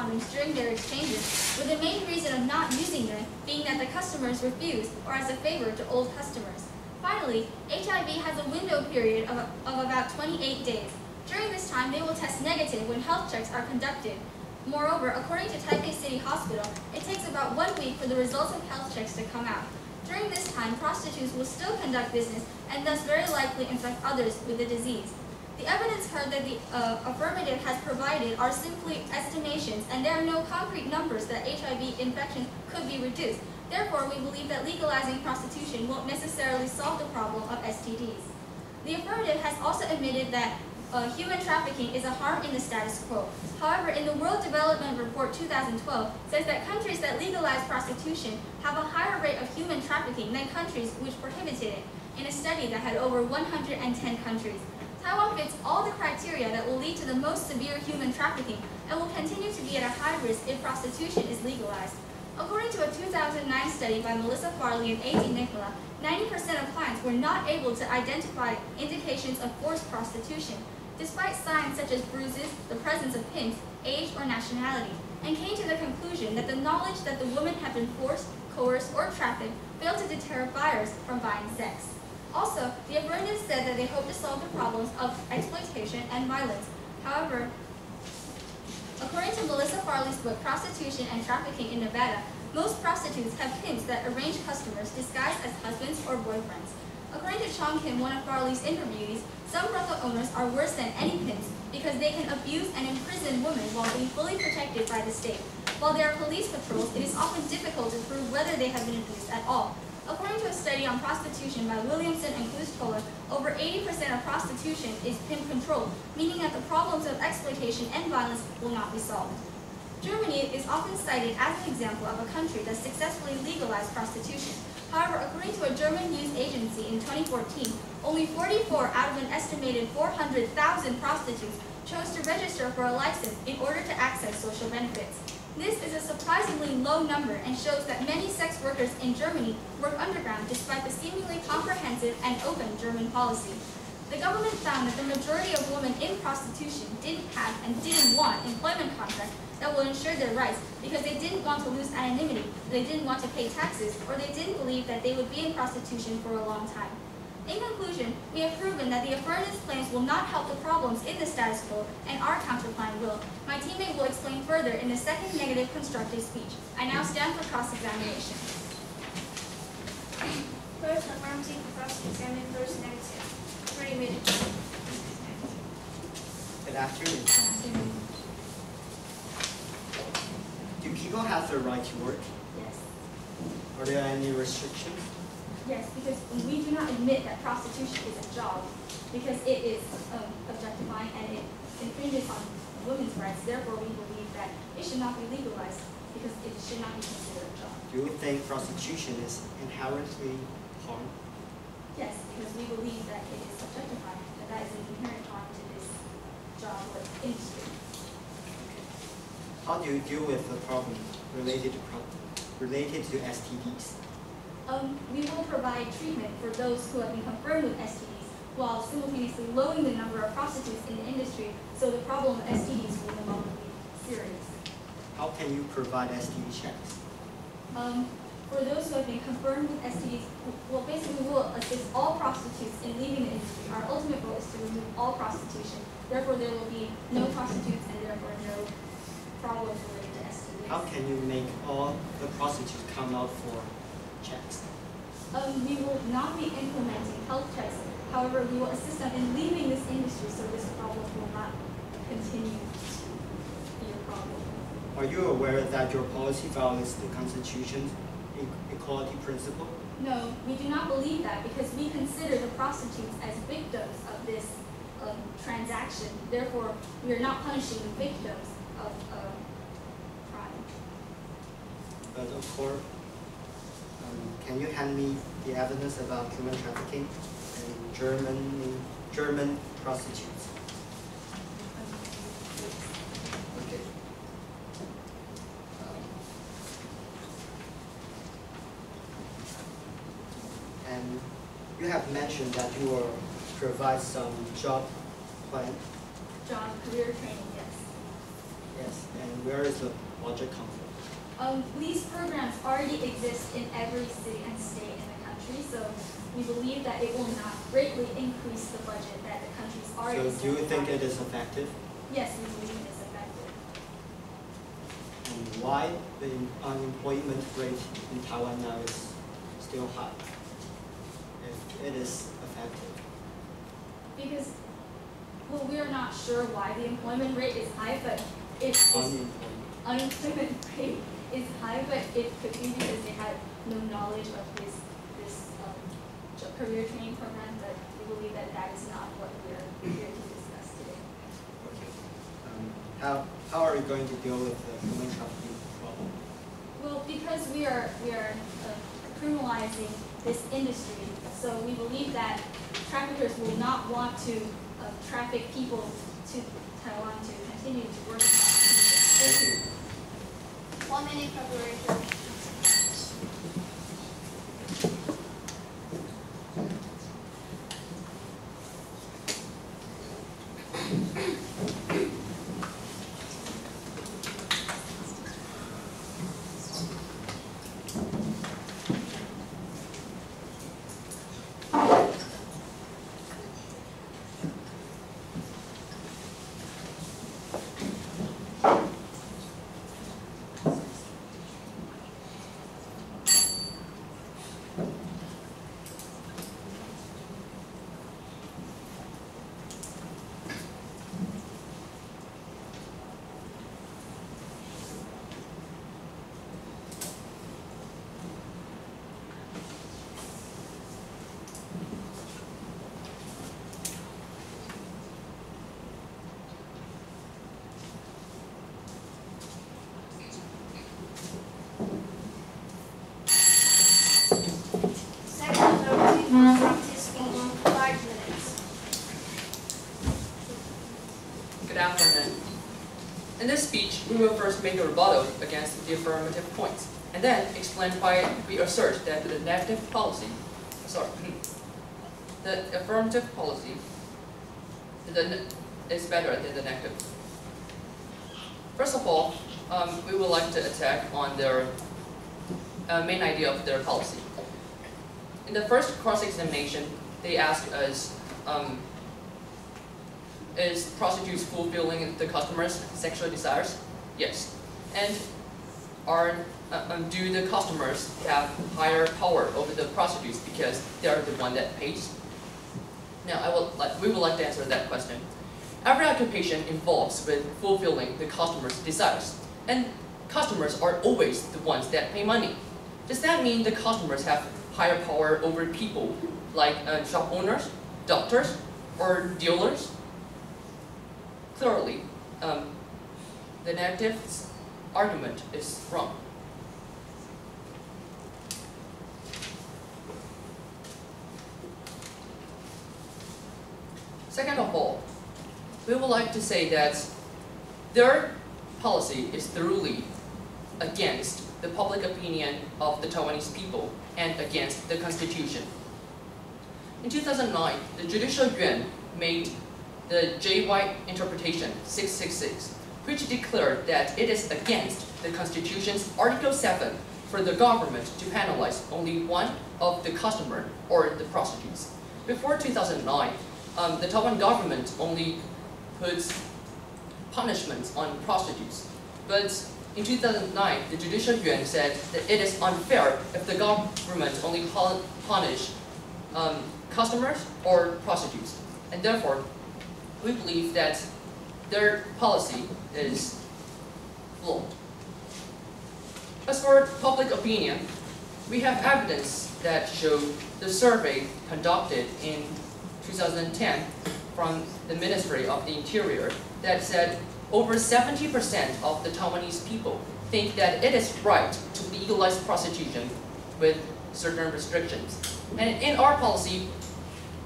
condoms during their exchanges, with the main reason of not using them being that the customers refuse or as a favor to old customers. Finally, HIV has a window period of about 28 days. During this time, they will test negative when health checks are conducted. Moreover, according to Taipei City Hospital, it takes about 1 week for the results of health checks to come out. During this time, prostitutes will still conduct business and thus very likely infect others with the disease. The evidence card that the affirmative has provided are simply estimations, and there are no concrete numbers that HIV infections could be reduced. Therefore, we believe that legalizing prostitution won't necessarily solve the problem of STDs. The affirmative has also admitted that human trafficking is a harm in the status quo. However, in the World Development Report 2012 says that countries that legalize prostitution have a higher rate of human trafficking than countries which prohibited it, in a study that had over 110 countries. Taiwan fits all the criteria that will lead to the most severe human trafficking and will continue to be at a high risk if prostitution is legalized. According to a 2009 study by Melissa Farley and A.D. Nicola, 90% of clients were not able to identify indications of forced prostitution, despite signs such as bruises, the presence of pimps, age, or nationality, and came to the conclusion that the knowledge that the woman had been forced, coerced, or trafficked failed to deter buyers from buying sex. Also, the affirmative said that they hope to solve the problems of exploitation and violence. However, according to Melissa Farley's book, Prostitution and Trafficking in Nevada, most prostitutes have pimps that arrange customers disguised as husbands or boyfriends. According to Chong Kim, one of Farley's interviewees, some brothel owners are worse than any pimps because they can abuse and imprison women while being fully protected by the state. While there are police patrols, it is often difficult to prove whether they have been abused at all. According to a study on prostitution by Williamson and Klustola, over 80% of prostitution is pimp-controlled, meaning that the problems of exploitation and violence will not be solved. Germany is often cited as an example of a country that successfully legalized prostitution. However, according to a German news agency in 2014, only 44 out of an estimated 400,000 prostitutes chose to register for a license in order to access social benefits. This is a surprisingly low number and shows that many sex workers in Germany work underground despite the seemingly comprehensive and open German policy. The government found that the majority of women in prostitution didn't have and didn't want employment contracts that will ensure their rights because they didn't want to lose anonymity, they didn't want to pay taxes, or they didn't believe that they would be in prostitution for a long time. In conclusion, we have proven that the affirmative claims will not help the problems in the status quo, and our counterclaim will. My teammate will explain further in the second negative constructive speech. I now stand for cross-examination. First, affirmative, cross-examine, first negative. 3 minutes. Good afternoon. Do people have the right to work? Yes. Are there any restrictions? Yes, because we do not admit that prostitution is a job, because it is objectifying and it infringes on women's rights. Therefore, we believe that it should not be legalized because it should not be considered a job. Do you think prostitution is inherently harm? Yes, because we believe that it is objectifying, and that is an inherent harm to this job or industry. How do you deal with the problem related to STDs? We will provide treatment for those who have been confirmed with STDs, while simultaneously lowering the number of prostitutes in the industry, so the problem of STDs will no longer be serious. How can you provide STD checks? For those who have been confirmed with STDs, well, basically we will assist all prostitutes in leaving the industry. Our ultimate goal is to remove all prostitution. Therefore, there will be no prostitutes and therefore no problems related to STDs. How can you make all the prostitutes come out for checks? We will not be implementing health checks. However, we will assist them in leaving this industry so this problem will not continue to be a problem. Are you aware that your policy violates the Constitution's equality principle? No, we do not believe that because we consider the prostitutes as victims of this transaction. Therefore, we are not punishing the victims of crime. But of course, can you hand me the evidence about human trafficking and German prostitutes? Okay. And you have mentioned that you will provide some job plan. Job career training, yes. Yes, and And where is the budget come from? These programs already exist in every city and state in the country, so we believe that it will not greatly increase the budget that the country's already So do you think it is effective? Yes, we believe it is effective. And why the unemployment rate in Taiwan now is still high, if it is effective? Because, well, we are not sure why the employment rate is high, but it is unemployment rate is high, but it could be because they had no knowledge of this career training program, but we believe that that is not what we are here to discuss today. Okay. How are you going to deal with the human trafficking problem? Well, because we are criminalizing this industry, so we believe that traffickers will not want to traffic people to Taiwan to continue to work in prostitution. Thank you. 1 minute preparation. Practice speech, 5 minutes. Good afternoon. In this speech, we will first make a rebuttal against the affirmative points, and then explain why we assert that the negative policy, the affirmative policy is better than the negative. First of all, we would like to attack on their main idea of their policy. In the first cross-examination, they asked us, is prostitutes fulfilling the customers' sexual desires? Yes. And do the customers have higher power over the prostitutes because they are the one that pays? Now, we would like to answer that question. Every occupation involves with fulfilling the customer's desires, and customers are always the ones that pay money. Does that mean the customers have higher power over people like shop owners, doctors, or dealers? Clearly, the negative argument is wrong. Second of all, we would like to say that their policy is thoroughly against the public opinion of the Taiwanese people and against the Constitution. In 2009, the Judicial Yuan made the J.Y. Interpretation 666, which declared that it is against the Constitution's Article 7 for the government to penalize only one of the customer or the prostitutes. Before 2009, the Taiwan government only puts punishments on prostitutes, but in 2009, the Judicial Yuan said that it is unfair if the government only punish customers or prostitutes, and therefore, we believe that their policy is flawed. As for public opinion, we have evidence that show the survey conducted in 2010 from the Ministry of the Interior that said over 70% of the Taiwanese people think that it is right to legalize prostitution with certain restrictions. And in our policy,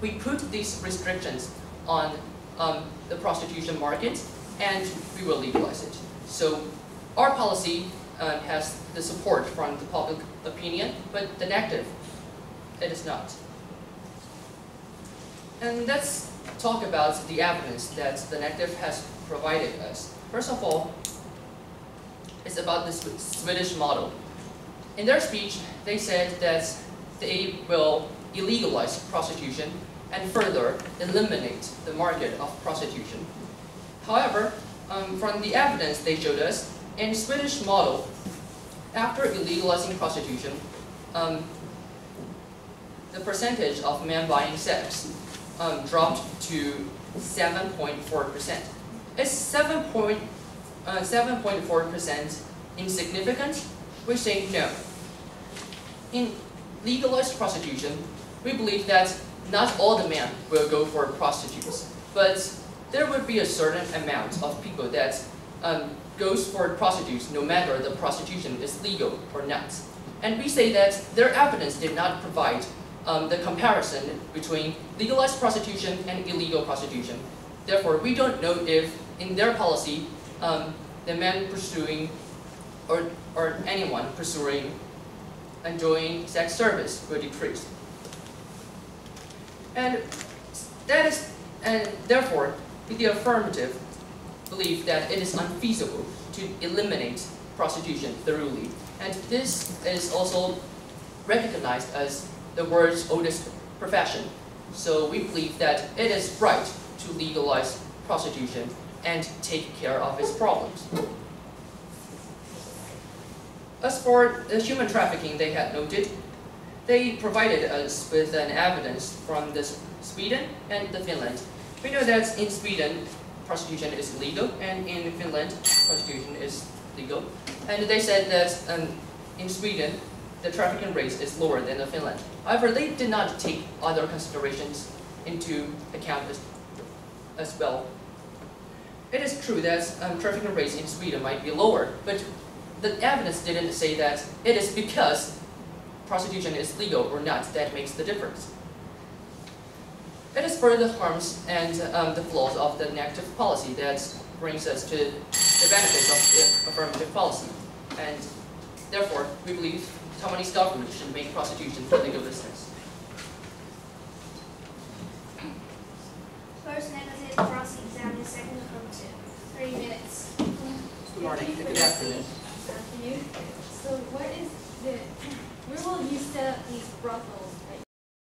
we put these restrictions on the prostitution market, and we will legalize it. So our policy has the support from the public opinion, but the negative, it is not. And let's talk about the evidence that the negative has provided us. First of all, is about the Swedish model. In their speech, they said that they will illegalize prostitution and further eliminate the market of prostitution. However, from the evidence they showed us, in the Swedish model, after illegalizing prostitution, the percentage of men buying sex dropped to 7.4%. Is 7.4% insignificant? We say no. In legalized prostitution, we believe that not all the men will go for prostitutes, but there would be a certain amount of people that goes for prostitutes no matter the prostitution is legal or not. And we say that their evidence did not provide the comparison between legalized prostitution and illegal prostitution. Therefore, we don't know if in their policy, the men pursuing or anyone pursuing enjoying sex service will decrease. And therefore, the affirmative believe that it is unfeasible to eliminate prostitution thoroughly. And this is also recognized as the world's oldest profession. So we believe that it is right to legalize prostitution and take care of its problems. As for the human trafficking they had noted, they provided us with an evidence from Sweden and Finland. We know that in Sweden, prostitution is illegal, and in Finland, prostitution is legal. And they said that in Sweden, the trafficking rate is lower than in Finland. However, they did not take other considerations into account as well. It is true that trafficking rates in Sweden might be lower, but the evidence didn't say that it is because prostitution is legal or not that makes the difference. It is further harms and the flaws of the negative policy that brings us to the benefits of the affirmative policy. And therefore, we believe Taiwanese government should make prostitution a legal business. First negative cross-examine, second affirmative. 3 minutes. Good morning. Good afternoon. Afternoon. So where will you set up these brothels